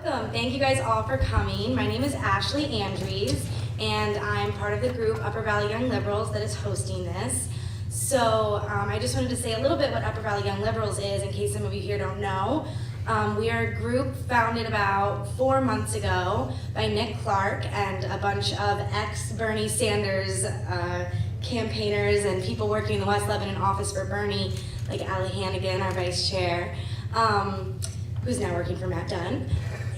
Welcome. Thank you guys all for coming. My name is Ashley ANDREAS, and I'm part of the group Upper Valley Young Liberals that is hosting this. So I just wanted to say a little bit what Upper Valley Young Liberals is in case some of you here don't know. We are a group founded about 4 months ago by Nick Clark and a bunch of ex-Bernie Sanders campaigners and people working in the West Lebanon office for Bernie, like Allie Hannigan, our vice chair, who's now working for Matt Dunn.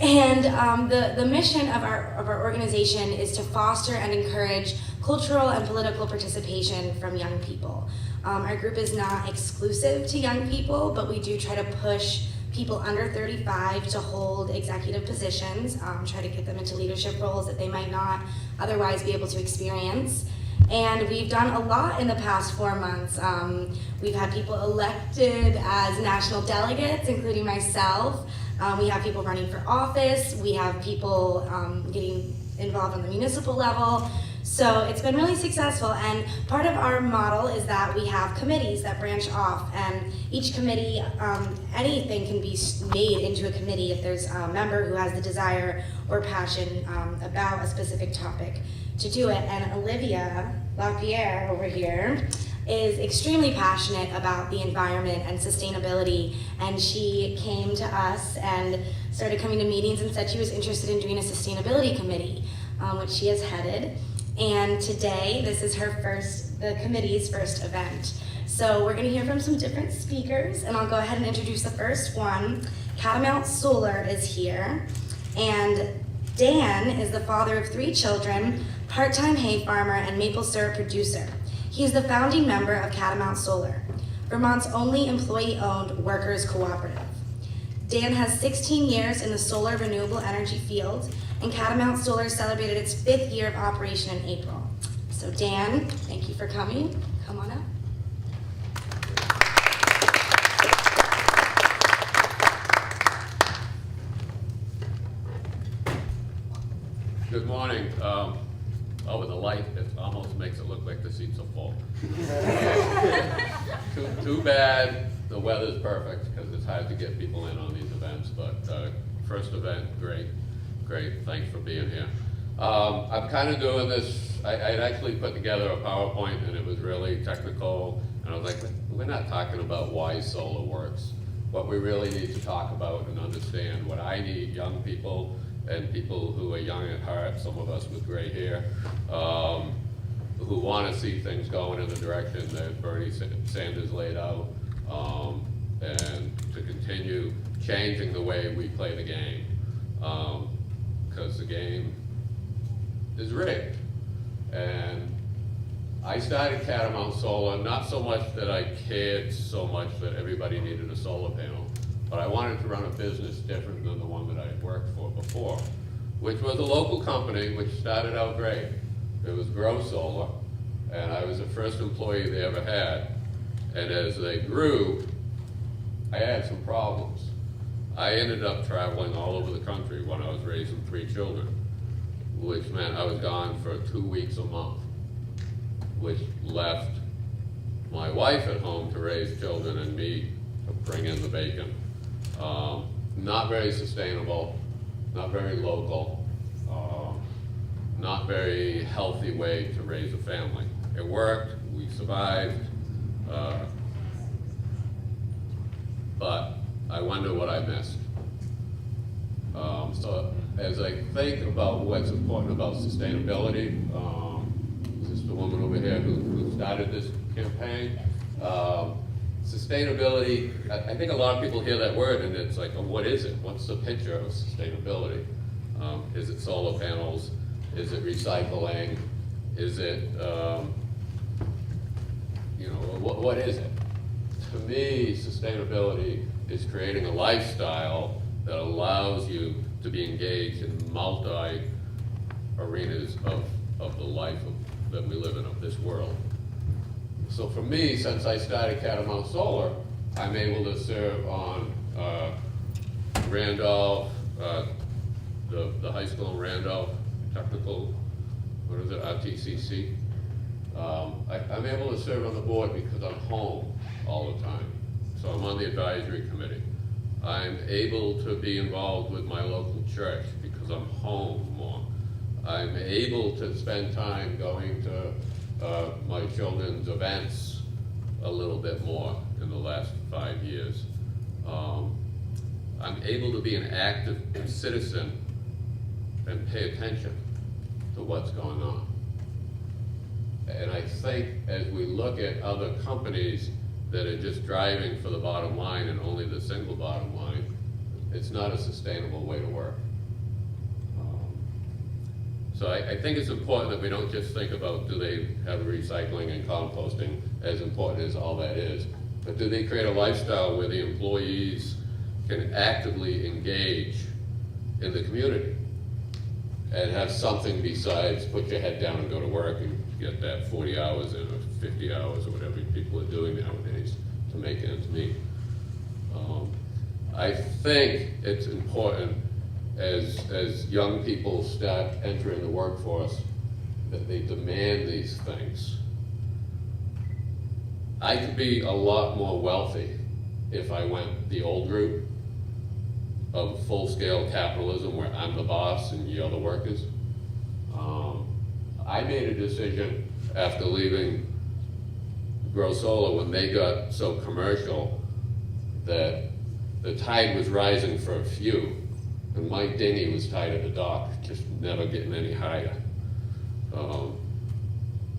And the mission of our organization is to foster and encourage cultural and political participation from young people. Our group is not exclusive to young people, but we do try to push people under 35 to hold executive positions, try to get them into leadership roles that they might not otherwise be able to experience. And we've done a lot in the past 4 months. We've had people elected as national delegates, including myself. We have people running for office. We have people getting involved on the municipal level. So it's been really successful, and part of our model is that we have committees that branch off, and each committee, anything can be made into a committee if there's a member who has the desire or passion about a specific topic to do it. And Olivia LaPierre over here is extremely passionate about the environment and sustainability, and she came to us and started coming to meetings and said she was interested in doing a sustainability committee, which she has headed. And today, this is the committee's first event. So we're gonna hear from some different speakers, and I'll go ahead and introduce the first one. Catamount Solar is here, and Dan is the father of 3 children, part-time hay farmer, and maple syrup producer. He is the founding member of Catamount Solar, Vermont's only employee-owned workers' cooperative. Dan has 16 years in the solar renewable energy field, and Catamount Solar celebrated its 5th year of operation in April. So Dan, thank you for coming. Come on up. Good morning. With the light, it almost makes it look like the seats are full. Too bad the weather's perfect, because it's hard to get people in on these events, but first event, great. Thanks for being here. I'm kind of doing this, I'd actually put together a PowerPoint, and it was really technical, and I was like, we're not talking about why solar works. What we really need to talk about and understand, what I need young people and people who are young at heart, some of us with gray hair, who want to see things going in the direction that Bernie Sanders laid out, and to continue changing the way we play the game, because the game is rigged. And I started Catamount Solar, not so much that I cared so much that everybody needed a solar panel, but I wanted to run a business different than the one that I had worked for before, which was a local company which started out great. It was Grow Solar, and I was the first employee they ever had. And as they grew, I had some problems. I ended up traveling all over the country when I was raising 3 children, which meant I was gone for 2 weeks a month, which left my wife at home to raise children and me to bring in the bacon. Not very sustainable, not very local, not very healthy way to raise a family. It worked, we survived, but I wonder what I missed. So as I think about what's important about sustainability, this is the woman over here who started this campaign. Sustainability, I think a lot of people hear that word and it's like, oh, what is it? What's the picture of sustainability? Is it solar panels? Is it recycling? Is it, what is it? To me, sustainability is creating a lifestyle that allows you to be engaged in multi arenas of the life that we live in, of this world. So for me, since I started Catamount Solar, I'm able to serve on Randolph, the high school in Randolph, technical, RTCC. I'm able to serve on the board because I'm home all the time. So I'm on the advisory committee. I'm able to be involved with my local church because I'm home more. I'm able to spend time going to my children's events a little bit more in the last 5 years. I'm able to be an active citizen and pay attention to what's going on. And I think as we look at other companies that are just driving for the bottom line and only the single bottom line, it's not a sustainable way to work. So I think it's important that we don't just think about, do they have recycling and composting, as important as all that is, but do they create a lifestyle where the employees can actively engage in the community and have something besides put your head down and go to work and get that 40 hours in or 50 hours or whatever people are doing nowadays to make ends meet. I think it's important as young people start entering the workforce that they demand these things. I could be a lot more wealthy if I went the old route of full-scale capitalism where I'm the boss and you're the workers. I made a decision after leaving Grow Solar when they got so commercial that the tide was rising for a few, and my dinghy was tied at the dock, just never getting any higher.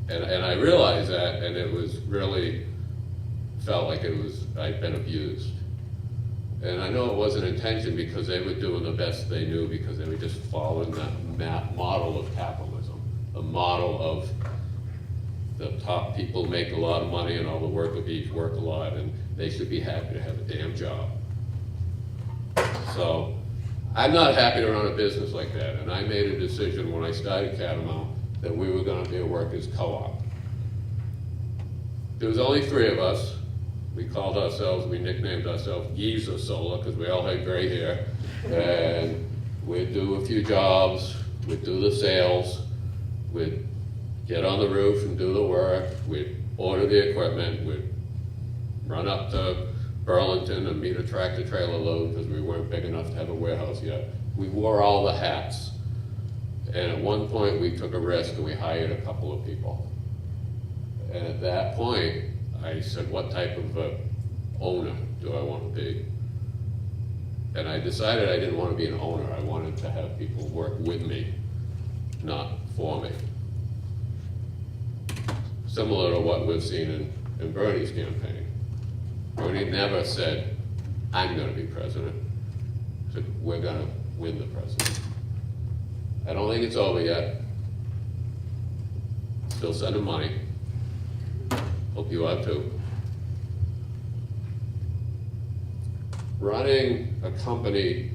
And I realized that, and it was really felt like I'd been abused. And I know it wasn't intention because they were doing the best they knew because they were just following that model of capitalism, the model of the top people make a lot of money and all the worker bees work a lot and they should be happy to have a damn job. So I'm not happy to run a business like that, and I made a decision when I started Catamount that we were going to be a workers' co-op. There was only 3 of us. We nicknamed ourselves Geezer Solar because we all had gray hair, and we'd do a few jobs, we'd do the sales, we'd get on the roof and do the work, we'd order the equipment, we'd run up to Burlington and meet a tractor trailer load because we weren't big enough to have a warehouse yet. We wore all the hats. And at one point we took a risk and we hired a couple of people. And at that point, I said, what type of owner do I want to be? And I decided I didn't want to be an owner. I wanted to have people work with me, not for me. Similar to what we've seen in Bernie's campaign. Bernie never said, I'm going to be president. He said, we're going to win the presidency. I don't think it's over yet. Still sending money. Hope you are too. Running a company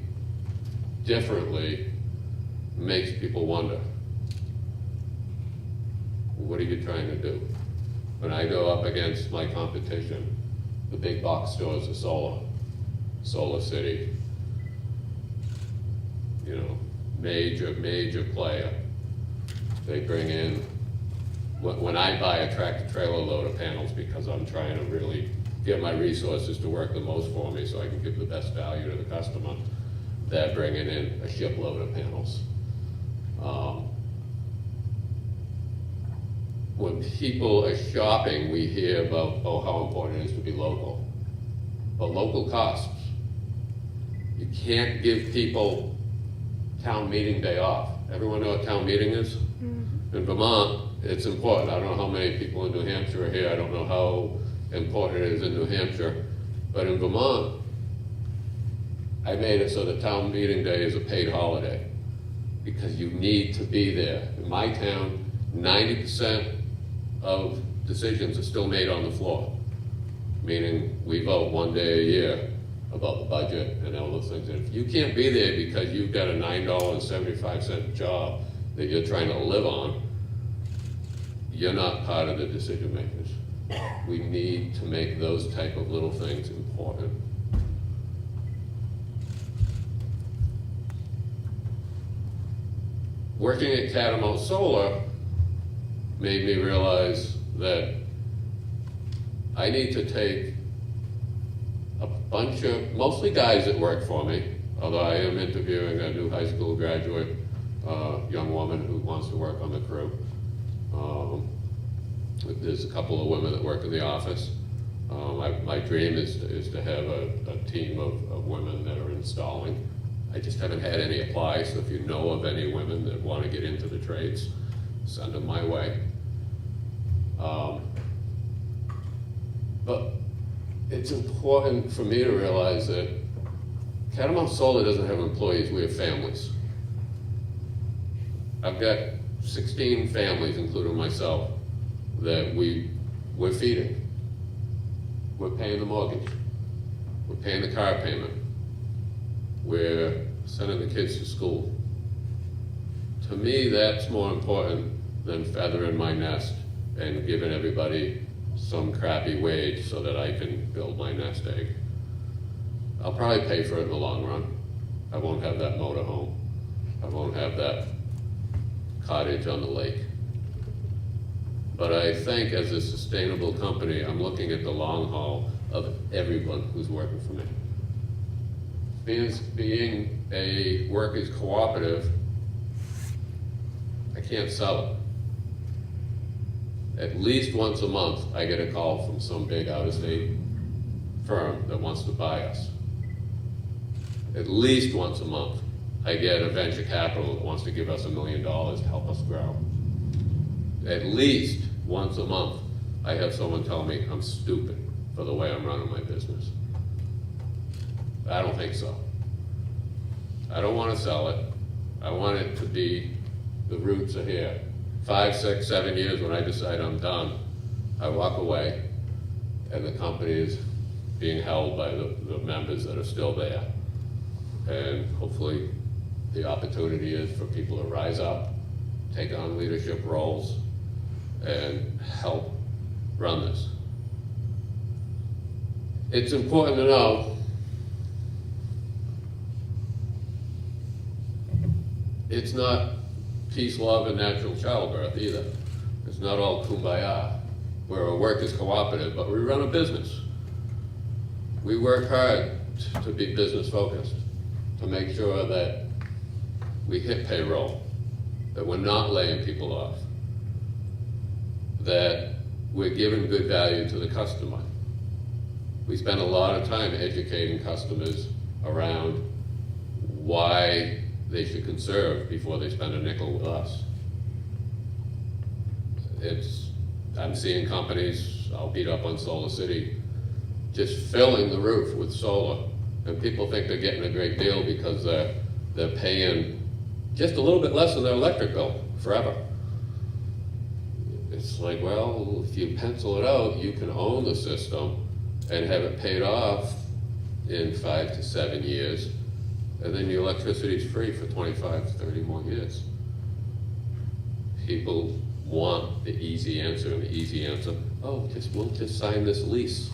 differently makes people wonder, what are you trying to do? When I go up against my competition, the big box stores are Solar City, you know, major player. They bring in, when I buy a tractor trailer load of panels because I'm trying to really get my resources to work the most for me so I can give the best value to the customer, they're bringing in a shipload of panels. When people are shopping, we hear about, how important it is to be local. But local costs. You can't give people town meeting day off. Everyone know what town meeting is? Mm-hmm. In Vermont, it's important. I don't know how many people in New Hampshire are here. I don't know how important it is in New Hampshire. But in Vermont, I made it so that town meeting day is a paid holiday because you need to be there. In my town, 90% of decisions are still made on the floor, meaning we vote one day a year about the budget and all those things. And if you can't be there because you've got a $9.75 job that you're trying to live on, you're not part of the decision makers. We need to make those type of little things important. Working at Catamount Solar made me realize that I need to take bunch of, mostly guys that work for me, although I am interviewing a new high school graduate, young woman who wants to work on the crew. There's a couple of women that work in the office. My dream is to have a team of women that are installing. I just haven't had any apply, so if you know of any women that want to get into the trades, send them my way. But it's important for me to realize that Catamount Solar doesn't have employees, we have families. I've got 16 families, including myself, that we're feeding. We're paying the mortgage. We're paying the car payment. We're sending the kids to school. To me, that's more important than feathering my nest and giving everybody some crappy wage so that I can build my nest egg. I'll probably pay for it in the long run. I won't have that motorhome. I won't have that cottage on the lake. But I think as a sustainable company, I'm looking at the long haul of everyone who's working for me. Being a workers cooperative, I can't sell it. At least once a month, I get a call from some big out-of-state firm that wants to buy us. At least once a month, I get a venture capital that wants to give us $1 million to help us grow. At least once a month, I have someone tell me I'm stupid for the way I'm running my business. I don't think so. I don't want to sell it. I want it to be, the roots are here. 5, 6, 7 years when I decide I'm done, I walk away and the company is being held by the members that are still there. And hopefully the opportunity is for people to rise up, take on leadership roles, and help run this. It's important to know it's not peace, love, and natural childbirth either. It's not all kumbaya. We're a workers cooperative, but we run a business. We work hard to be business focused, to make sure that we hit payroll, that we're not laying people off, that we're giving good value to the customer. We spend a lot of time educating customers around why they should conserve before they spend a nickel with us. I'm seeing companies, I'll beat up on Solar City, just filling the roof with solar. And people think they're getting a great deal because they're paying just a little bit less than their electric bill forever. It's like, well, if you pencil it out, you can own the system and have it paid off in 5 to 7 years, and then your electricity is free for 25 to 30 more years. People want the easy answer, and the easy answer, oh, we'll just sign this lease,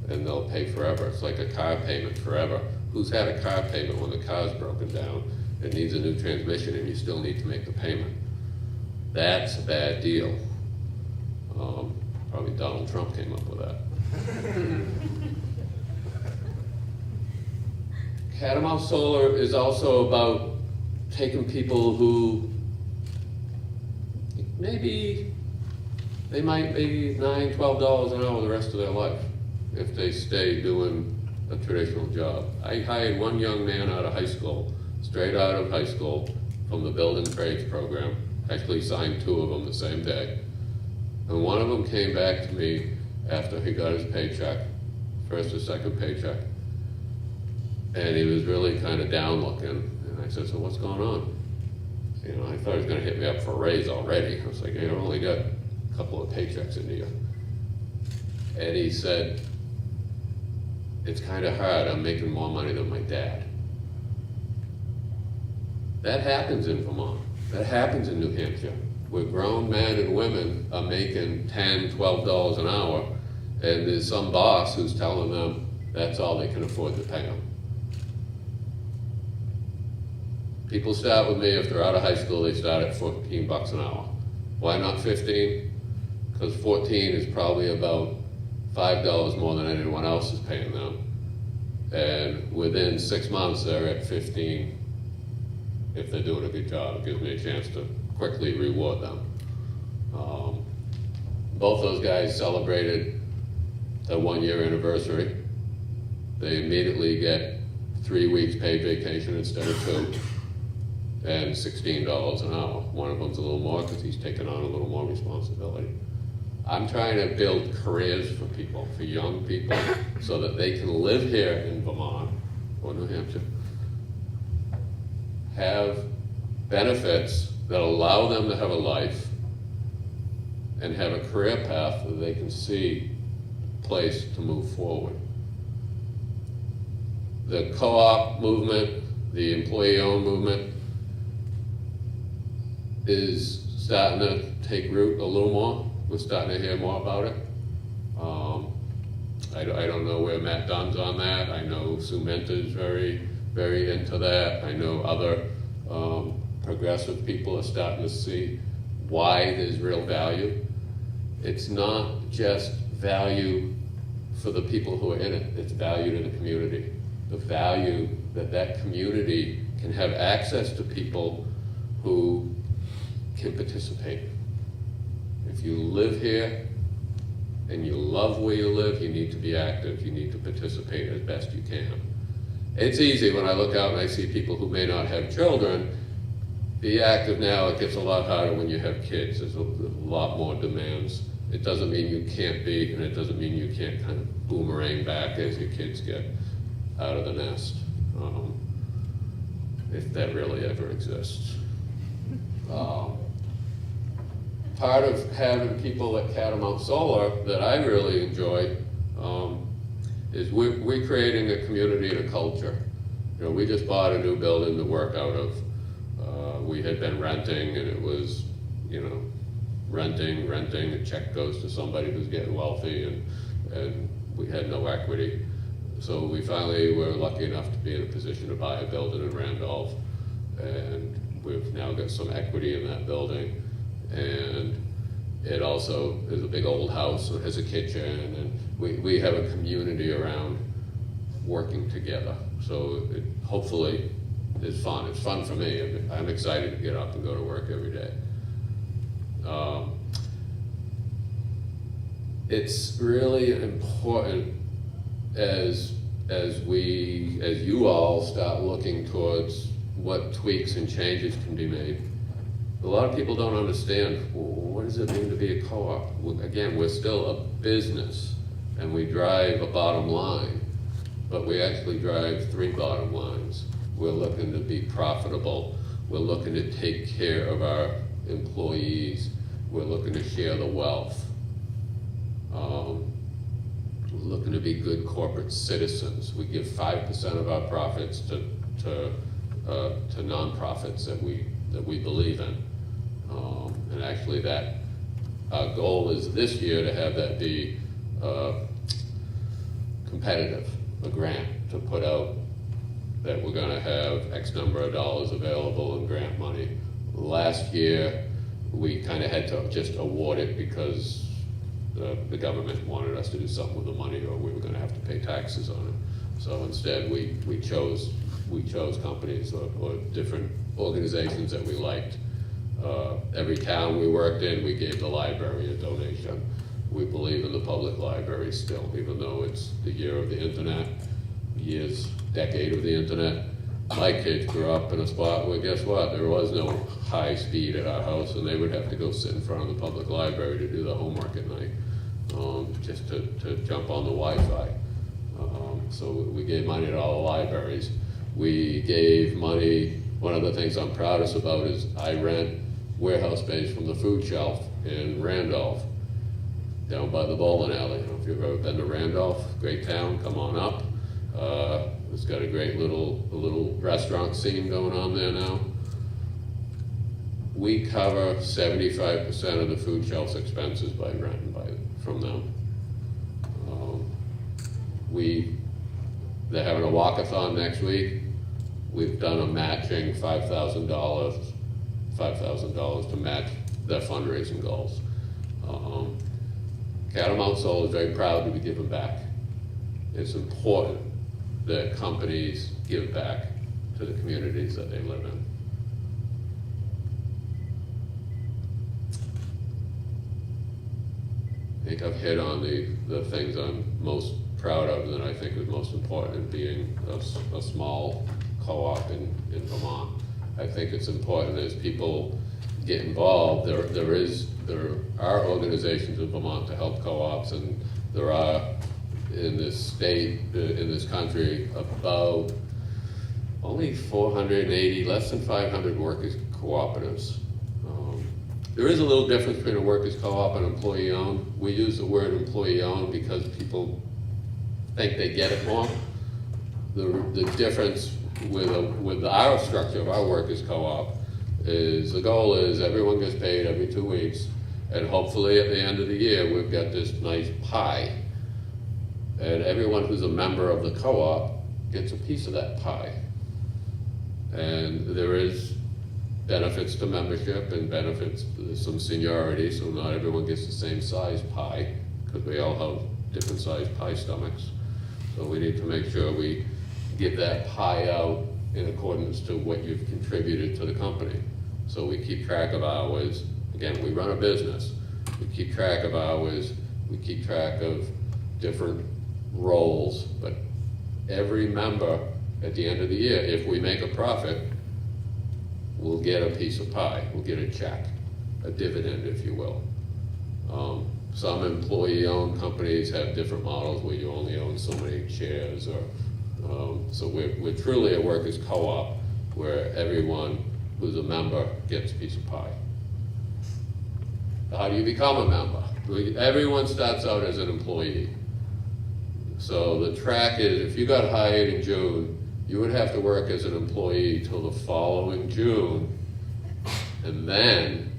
and they'll pay forever. It's like a car payment forever. Who's had a car payment when the car's broken down and needs a new transmission and you still need to make the payment? That's a bad deal. Probably Donald Trump came up with that. Catamount Solar is also about taking people who maybe they might make $9, $12 an hour the rest of their life if they stay doing a traditional job. I hired one young man out of high school, straight out of high school, from the building trades program. Actually signed 2 of them the same day. And one of them came back to me after he got his paycheck, first or second paycheck. And he was really kind of down looking. And I said, so what's going on? You know, I thought he was gonna hit me up for a raise already. I was like, hey, I've only got a couple of paychecks into you. And he said, it's kind of hard, I'm making more money than my dad. That happens in Vermont. That happens in New Hampshire, where grown men and women are making $10, $12 an hour, and there's some boss who's telling them that's all they can afford to pay them. People start with me, if they're out of high school, they start at $14 an hour. Why not 15? Because 14 is probably about $5 more than anyone else is paying them. And within 6 months, they're at 15. If they're doing a good job, it gives me a chance to quickly reward them. Both those guys celebrated their 1-year anniversary. They immediately get 3 weeks paid vacation instead of 2, and $16 an hour. One of them's a little more because he's taken on a little more responsibility. I'm trying to build careers for people, for young people, so that they can live here in Vermont or New Hampshire, have benefits that allow them to have a life, and have a career path that they can see a place to move forward. The co-op movement, the employee-owned movement, is starting to take root a little more. We're starting to hear more about it. I don't know where Matt Dunn's on that. I know Sumenta's very, very into that. I know other progressive people are starting to see why there's real value. It's not just value for the people who are in it, it's value to the community. The value that that community can have access to people who can participate. If you live here and you love where you live, you need to be active, you need to participate as best you can. It's easy when I look out and I see people who may not have children, be active now. It gets a lot harder when you have kids. There's a lot more demands. It doesn't mean you can't be, and it doesn't mean you can't kind of boomerang back as your kids get out of the nest, if that really ever exists. Part of having people at Catamount Solar that I really enjoy is we're creating a community and a culture. You know, we just bought a new building to work out of. We had been renting, and it was, you know, renting, a check goes to somebody who's getting wealthy, and we had no equity. So we finally were lucky enough to be in a position to buy a building in Randolph, and we've now got some equity in that building. And it also is a big old house, so it has a kitchen, and we have a community around working together. So it hopefully is fun. It's fun for me. I'm excited to get up and go to work every day. It's really important as you all start looking towards what tweaks and changes can be made. A lot of people don't understand, well, what does it mean to be a co-op? Again, we're still a business, and we drive a bottom line, but we actually drive 3 bottom lines. We're looking to be profitable. We're looking to take care of our employees. We're looking to share the wealth. We're looking to be good corporate citizens. We give 5% of our profits to nonprofits that we believe in. And actually that our goal is this year to have that be competitive, a grant to put out that we're gonna have X number of dollars available in grant money. Last year, we kind of had to just award it because the government wanted us to do something with the money, or we were gonna have to pay taxes on it. So instead, we chose companies or different organizations that we liked. Every town we worked in, we gave the library a donation. We believe in the public library still, even though it's the year of the internet, decade of the internet. My kids grew up in a spot where, guess what, there was no high speed at our house, and they would have to go sit in front of the public library to do the homework at night, just to jump on the Wi-Fi. So we gave money to all the libraries. We gave money, one of the things I'm proudest about is I rent warehouse space from the food shelf in Randolph, down by the bowling alley. I don't know if you've ever been to Randolph, great town, come on up. It's got a great little restaurant scene going on there now. We cover 75% of the food shelf's expenses by renting from them. They're having a walkathon next week. We've done a matching $5,000 to match their fundraising goals. Catamount Solar is very proud to be giving back. It's important that companies give back to the communities that they live in. I think I've hit on the things I'm most proud of and I think is most important in being a small co-op in Vermont. I think it's important as people get involved. There are organizations in Vermont to help co-ops, and there are in this state, in this country, about only 480, less than 500 workers cooperatives. There is a little difference between a workers co-op and employee-owned. We use the word employee-owned because people think they get it more. The difference with our structure of our workers co-op is the goal is everyone gets paid every 2 weeks, and hopefully at the end of the year we've got this nice pie, and everyone who's a member of the co-op gets a piece of that pie. And there is benefits to membership and benefits, some seniority, so not everyone gets the same size pie because we all have different sized pie stomachs. So we need to make sure we give that pie out in accordance to what you've contributed to the company. So we keep track of hours. Again, we run a business. We keep track of hours. We keep track of different roles. But every member at the end of the year, if we make a profit, we'll get a piece of pie. We'll get a check, a dividend, if you will. Some employee-owned companies have different models where you only own so many shares, or so we're truly a workers co-op where everyone who's a member gets a piece of pie. How do you become a member? Everyone starts out as an employee. So the track is, if you got hired in June, you would have to work as an employee till the following June, and then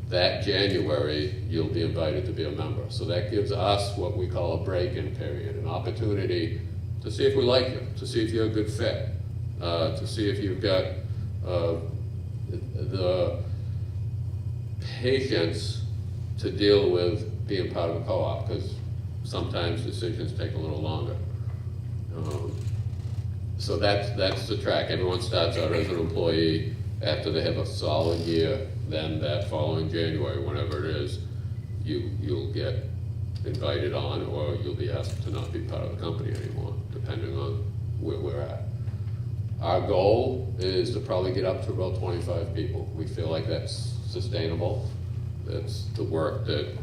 that January, you'll be invited to be a member. So that gives us what we call a break-in period, an opportunity to see if we like you, to see if you're a good fit, to see if you've got the patience to deal with being part of a co-op, because sometimes decisions take a little longer. So that's the track. Everyone starts out as an employee. After they have a solid year, then that following January, whenever it is, you'll get invited on, or you'll be asked to not be part of the company anymore, depending on where we're at. Our goal is to probably get up to about 25 people. We feel like that's sustainable. That's the work that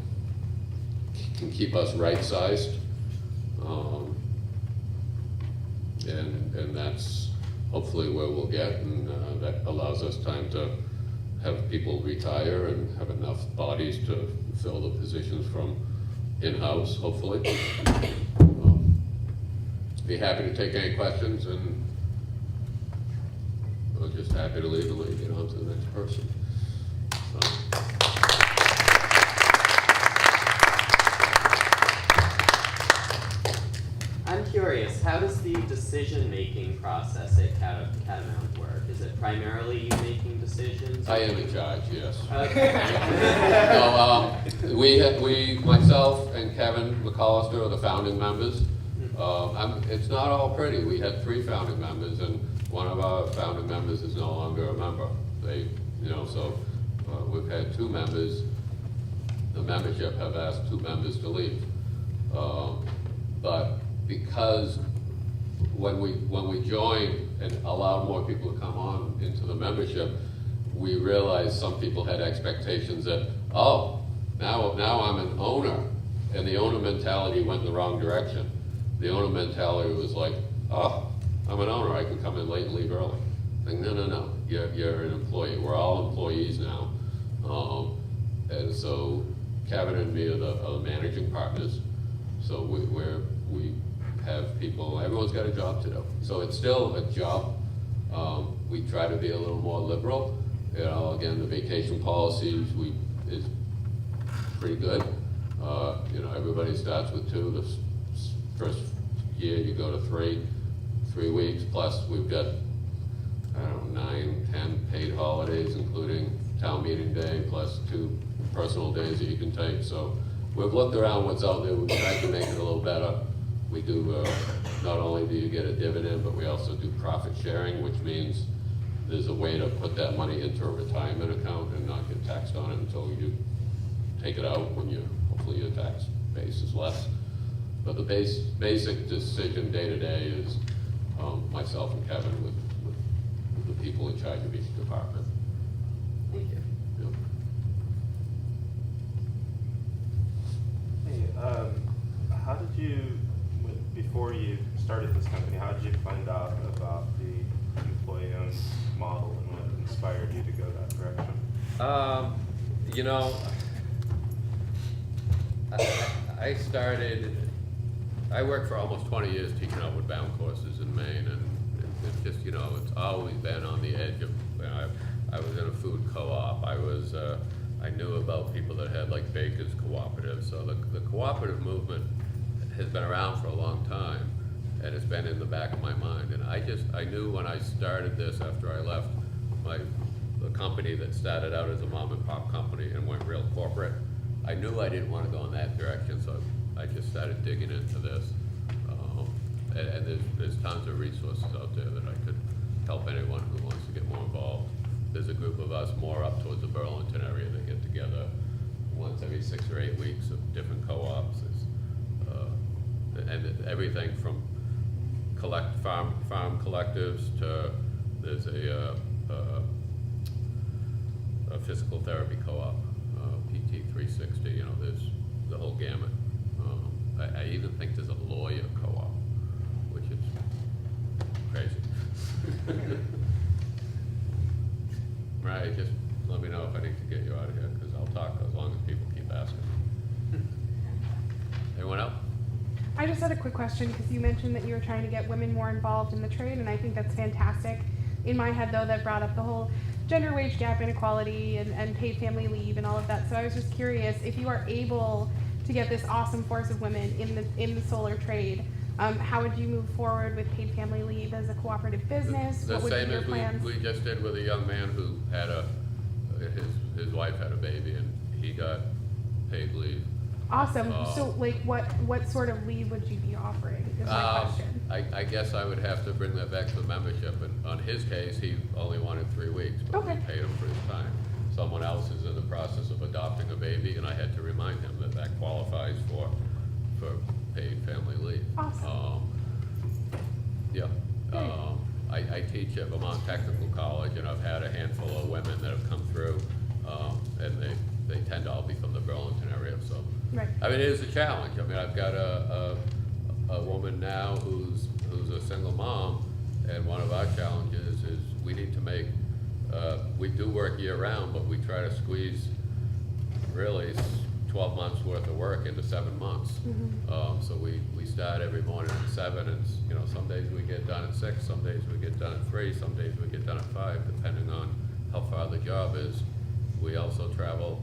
can keep us right-sized. And that's hopefully where we'll get, and that allows us time to have people retire and have enough bodies to fill the positions from in-house, hopefully. Be happy to take any questions, and I'm just happy to leave and get on to the next person. So. I'm curious, how does the decision-making process at Catamount work? Is it primarily you making decisions? I am in charge, yes. Okay. No, we, myself and Kevin McAllister are the founding members. It's not all pretty. We had 3 founding members, and one of our founding members is no longer a member. We've had 2 members. The membership have asked 2 members to leave. But because when we joined and allowed more people to come on into the membership, we realized some people had expectations that, oh, now I'm an owner, and the owner mentality went in the wrong direction. The owner mentality was like, oh, I'm an owner, I can come in late and leave early. Like, no, you're an employee. We're all employees now. And so Kevin and me are the managing partners. So we have people, everyone's got a job to do. So it's still a job. We try to be a little more liberal. Again, the vacation policies is pretty good. Everybody starts with 2. The first year you go to 3 weeks, plus we've got, 9, 10 paid holidays, including town meeting day, plus 2 personal days that you can take. So we've looked around what's out there. We've tried to make it a little better. we do, not only do you get a dividend, but we also do profit sharing, which means there's a way to put that money into a retirement account and not get taxed on it until you take it out when hopefully your tax base is less. But the basic decision day to day is myself and Kevin with the people in charge of each department. Thank you. Yep. Hey, how did you, before you started this company, how did you find out about the employee-owned model and what inspired you to go that direction? You know, I worked for almost 20 years teaching outward bound courses in Maine, and it's just, you know, it's always been on the edge of, you know, I was in a food co-op, I knew about people that had like bakers cooperatives, so the cooperative movement has been around for a long time, and it's been in the back of my mind, and I knew when I started this after I left the company that started out as a mom and pop company and went real corporate, I knew I didn't want to go in that direction, so I just started digging into this. And there's tons of resources out there that I could help anyone who wants to get more involved. There's a group of us more up towards the Burlington area that get together once every 6 or 8 weeks of different co-ops. And everything from farm collectives to there's a physical therapy co-op, PT 360, you know, there's the whole gamut. I even think there's a lawyer co-op, which is crazy. Right, just let me know if I need to get you out of here, because I'll talk as long as people keep asking. Anyone else? I just had a quick question, because you mentioned that you were trying to get women more involved in the trade, and I think that's fantastic. In my head, though, that brought up the whole gender wage gap inequality and paid family leave and all of that. So I was just curious, if you are able to get this awesome force of women in the solar trade, how would you move forward with paid family leave as a cooperative business? The what would same be your as plans? we just did with a young man who had his wife had a baby and he got paid leave. Awesome. So, like, what sort of leave would you be offering? Is my question. I guess I would have to bring that back to the membership. And on his case, he only wanted 3 weeks, but we Okay. paid him for his time. Someone else is in the process of adopting a baby, and I had to remind him that that qualifies for paid family leave. Awesome. Yeah. I teach at Vermont Technical College, and I've had a handful of women that have come through, and they tend to all be from the Burlington area. So, Right. I mean, it is a challenge. I mean, I've got a woman now who's a single mom, and one of our challenges is we need to make, we do work year round, but we try to squeeze really 12 months worth of work into 7 months. Mm-hmm. So we start every morning at 7, and you know, some days we get done at 6, some days we get done at 3, some days we get done at 5, depending on how far the job is. We also travel,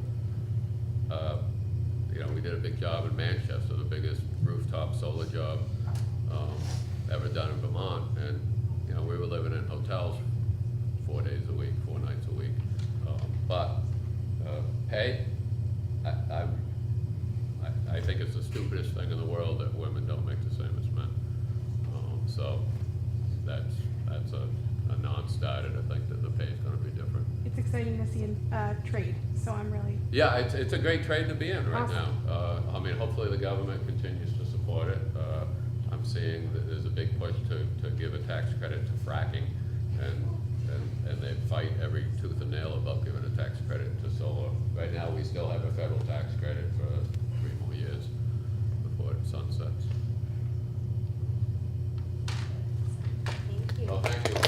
you know, we did a big job in Manchester, the biggest rooftop solar job ever done in Vermont, and you know, we were living in hotels 4 days a week, 4 nights a week. But pay, I think it's the stupidest thing in the world that women don't make the same as men. So that's a non-starter to think that the pay is going to be different. It's exciting to see in trade, so I'm really Yeah, it's a great trade to be in right Awesome. now. I mean, hopefully the government continues to support it. I'm seeing that there's a big push to give a tax credit to fracking, and they fight every tooth and nail about giving a tax credit to solar. Right now, we still have a federal tax credit for 3 more years before it sunsets. Thank you. Oh, thank you.